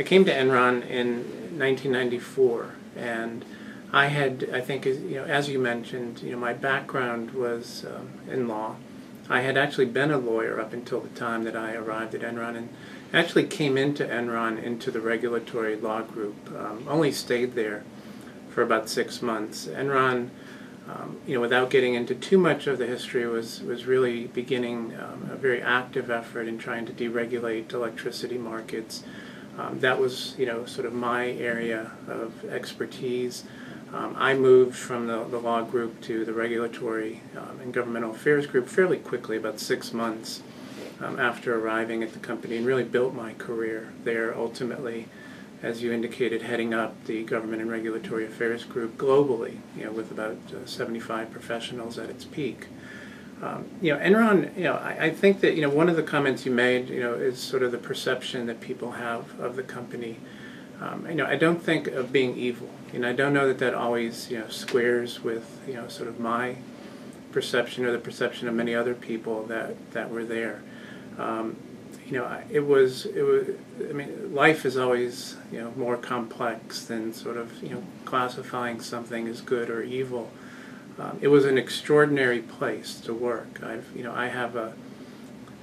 I came to Enron in 1994, and I think, as you mentioned, my background was in law. I had actually been a lawyer up until the time that I arrived at Enron, and actually came into Enron into the regulatory law group. Only stayed there for about 6 months. Enron, without getting into too much of the history, was really beginning a very active effort in trying to deregulate electricity markets. That was, sort of my area of expertise. I moved from the law group to the regulatory and governmental affairs group fairly quickly, about 6 months after arriving at the company, and really built my career there, ultimately, as you indicated, heading up the government and regulatory affairs group globally, with about 75 professionals at its peak. Enron, I think that, one of the comments you made, is sort of the perception that people have of the company. I don't think of being evil. I don't know that that always, squares with, sort of my perception or the perception of many other people that were there. Life is always, more complex than sort of, classifying something as good or evil. It was an extraordinary place to work. I have a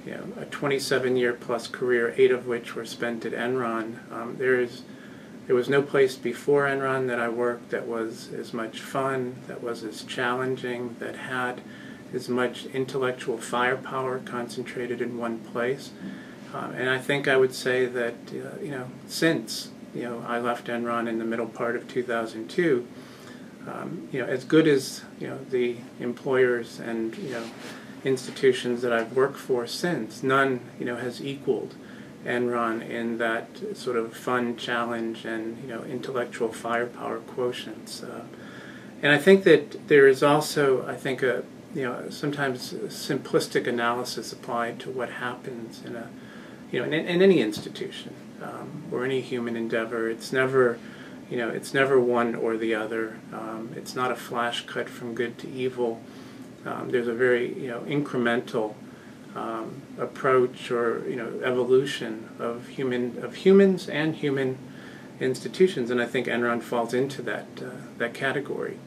27-year plus career, 8 of which were spent at Enron. There was no place before Enron that I worked that was as much fun, that was as challenging, that had as much intellectual firepower concentrated in one place. And I think I would say that, since, I left Enron in the middle part of 2002, as good as, the employers and, institutions that I've worked for since, none, has equaled Enron in that sort of fun challenge and, intellectual firepower quotients. And I think that there is also, a sometimes simplistic analysis applied to what happens in a, in any institution or any human endeavor. It's never, it's never one or the other. It's not a flash cut from good to evil. There's a very, incremental approach or, evolution of humans and human institutions, and I think Enron falls into that category.